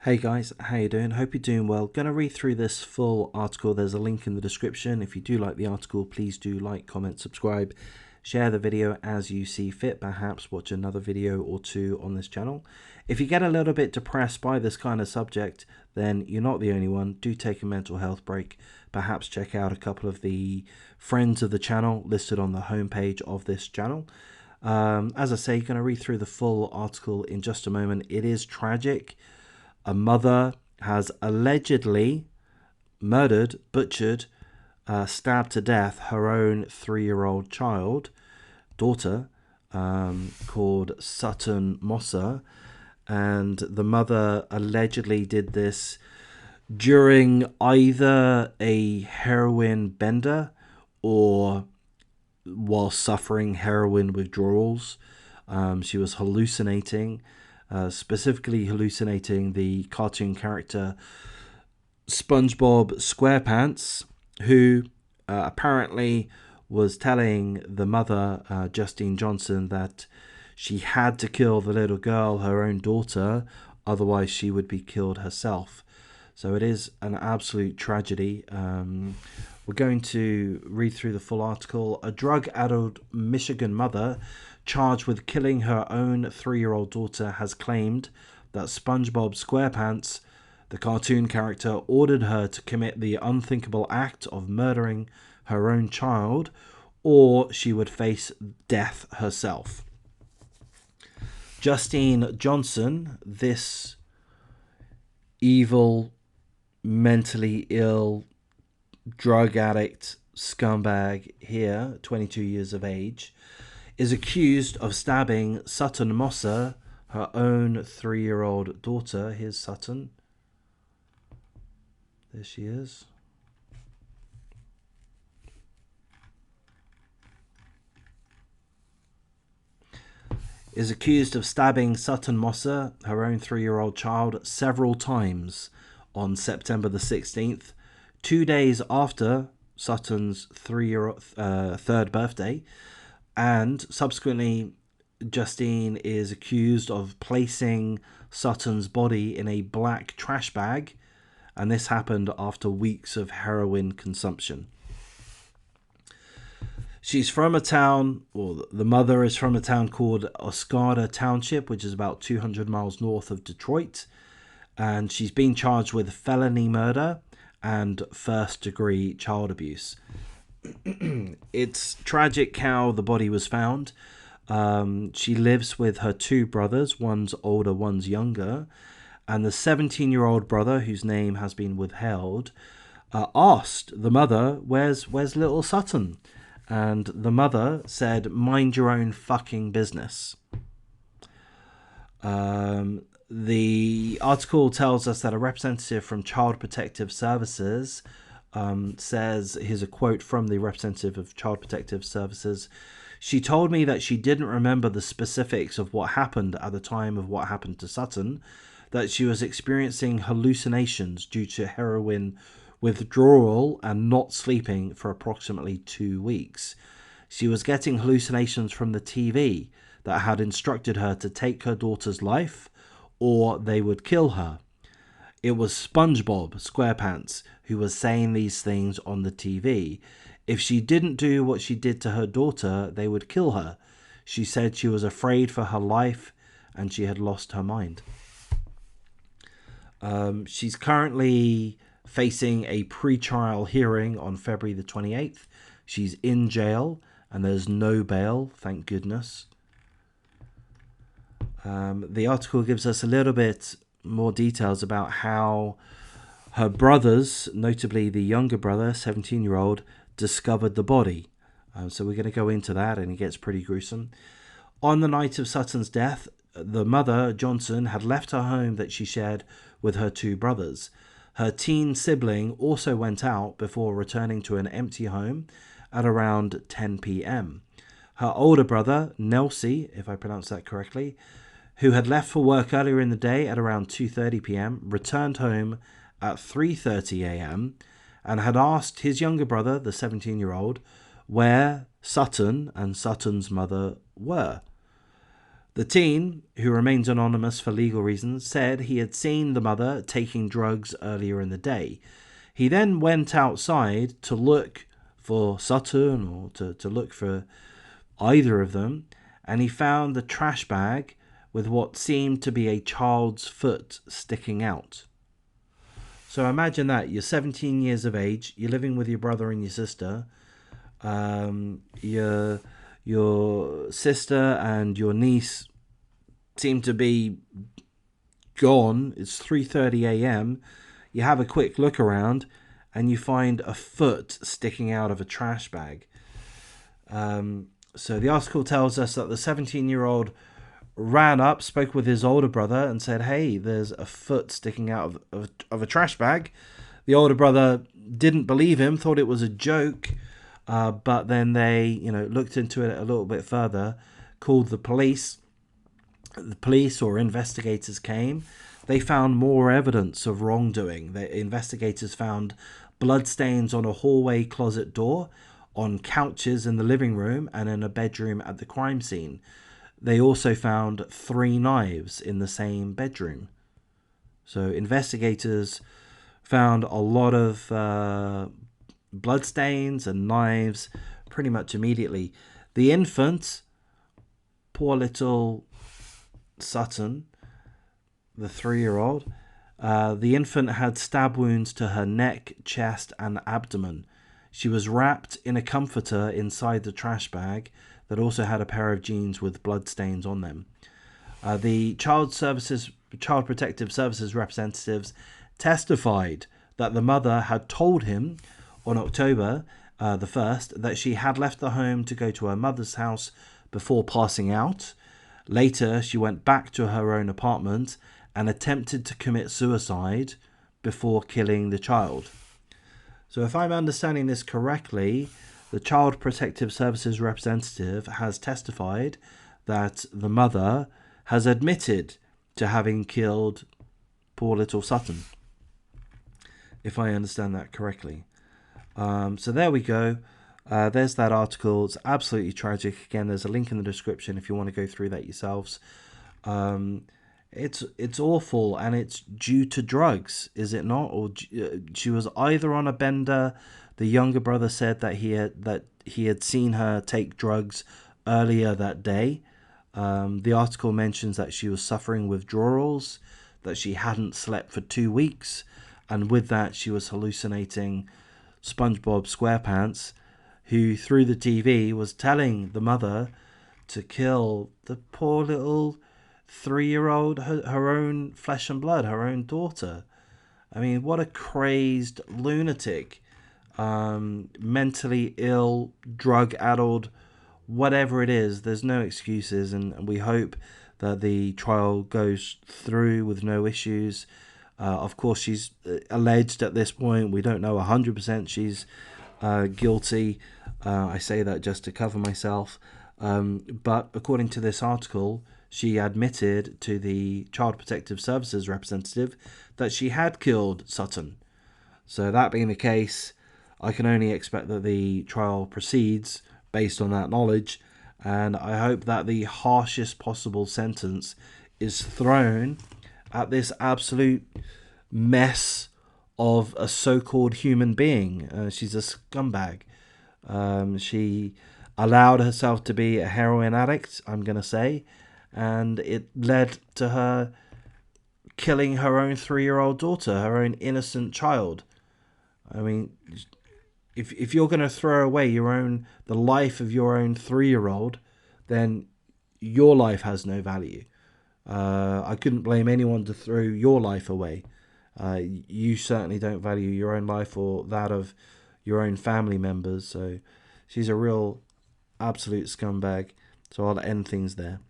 Hey guys, how you doing? Hope you're doing well. Gonna read through this full article. There's a link in the description. If you do like the article, please do like, comment, subscribe, share the video as you see fit. Perhaps watch another video or two on this channel. If you get a little bit depressed by this kind of subject, then you're not the only one. Do take a mental health break. Perhaps check out a couple of the friends of the channel listed on the homepage of this channel. As I say, going to read through the full article in just a moment. It is tragic. A mother has allegedly murdered, butchered, stabbed to death her own 3-year-old daughter, called Sutton Mosser. And the mother allegedly did this during either a heroin bender or while suffering heroin withdrawals. She was hallucinating. Specifically hallucinating the cartoon character SpongeBob SquarePants, who apparently was telling the mother, Justine Johnson, that she had to kill the little girl, her own daughter, otherwise she would be killed herself. So it is an absolute tragedy. We're going to read through the full article. A drug-addled Michigan mother charged with killing her own 3-year-old daughter has claimed that SpongeBob SquarePants, the cartoon character, ordered her to commit the unthinkable act of murdering her own child, or she would face death herself. Justine Johnson, this evil, mentally ill, drug addict scumbag here, 22 years of age, is accused of stabbing Sutton Mosser, her own 3-year-old daughter. Here's Sutton. There she is. Is accused of stabbing Sutton Mosser, her own 3-year-old child, several times on September the 16th, 2 days after Sutton's third birthday. And subsequently, Justine is accused of placing Sutton's body in a black trash bag, and this happened after weeks of heroin consumption. She's from a town, or the mother is from a town called Oscarda Township, which is about 200 miles north of Detroit, and she's been charged with felony murder and first-degree child abuse. It's tragic how the body was found. She lives with her 2 brothers, one's older, one's younger, and the 17-year-old brother, whose name has been withheld, asked the mother, where's little Sutton? And the mother said, mind your own fucking business. The article tells us that a representative from Child Protective Services says, here's a quote from the representative of Child Protective Services. She told me that she didn't remember the specifics of what happened at the time of what happened to Sutton, that she was experiencing hallucinations due to heroin withdrawal and not sleeping for approximately 2 weeks. She was getting hallucinations from the TV that had instructed her to take her daughter's life or they would kill her. It was SpongeBob SquarePants who was saying these things on the TV. If she didn't do what she did to her daughter, they would kill her. She said she was afraid for her life and she had lost her mind. She's currently facing a pre-trial hearing on February the 28th. She's in jail and there's no bail, thank goodness. The article gives us a little bit more details about how her brothers, notably the younger brother, 17-year-old, discovered the body. So we're going to go into that, and it gets pretty gruesome. On the night of Sutton's death, the mother, Johnson, had left her home that she shared with her 2 brothers. Her teen sibling also went out before returning to an empty home at around 10 p.m. Her older brother, Nelsie, if I pronounce that correctly, who had left for work earlier in the day at around 2:30 p.m., returned home at 3:30 a.m. and had asked his younger brother, the 17-year-old, where Sutton and Sutton's mother were. The teen, who remains anonymous for legal reasons, said he had seen the mother taking drugs earlier in the day. He then went outside to look for Sutton or to look for either of them, and he found the trash bag with what seemed to be a child's foot sticking out. So imagine that. You're 17 years of age, you're living with your brother and your sister. Your sister and your niece seem to be gone. It's 3:30 a.m. You have a quick look around and you find a foot sticking out of a trash bag. So the article tells us that the 17-year-old ran up, spoke with his older brother and said, hey, there's a foot sticking out of a trash bag. The older brother didn't believe him, thought it was a joke, but then they looked into it a little bit further, called the police. The police or investigators came. They found more evidence of wrongdoing. The investigators found bloodstains on a hallway closet door, on couches in the living room, and in a bedroom at the crime scene. They also found 3 knives in the same bedroom. So investigators found a lot of bloodstains and knives pretty much immediately. The infant, poor little Sutton, the 3-year-old, the infant had stab wounds to her neck, chest, and abdomen. She was wrapped in a comforter inside the trash bag that also had a pair of jeans with bloodstains on them. The Child Protective Services representatives testified that the mother had told him on October the 1st that she had left the home to go to her mother's house before passing out. Later, she went back to her own apartment and attempted to commit suicide before killing the child. So if I'm understanding this correctly, the Child Protective Services representative has testified that the mother has admitted to having killed poor little Sutton, if I understand that correctly. So there we go. There's that article. It's absolutely tragic. Again, there's a link in the description if you want to go through that yourselves. It's awful, and it's due to drugs, is it not? Or she was either on a bender. The younger brother said that he had seen her take drugs earlier that day. The article mentions that she was suffering withdrawals, that she hadn't slept for 2 weeks, and with that she was hallucinating SpongeBob SquarePants, who through the TV was telling the mother to kill the poor little 3-year-old, her own flesh and blood, her own daughter. I mean, what a crazed lunatic, mentally ill, drug-addled, whatever it is. There's no excuses, and we hope that the trial goes through with no issues. Of course, she's alleged at this point. We don't know 100% she's guilty. I say that just to cover myself. But according to this article, she admitted to the Child Protective Services representative that she had killed Sutton. So that being the case, I can only expect that the trial proceeds based on that knowledge, and I hope that the harshest possible sentence is thrown at this absolute mess of a so-called human being. She's a scumbag. She allowed herself to be a heroin addict, I'm going to say, and it led to her killing her own 3-year-old daughter, her own innocent child. I mean, if you're going to throw away the life of your own 3-year-old, then your life has no value. I couldn't blame anyone to throw your life away. You certainly don't value your own life or that of your own family members. So she's a real absolute scumbag. So I'll end things there.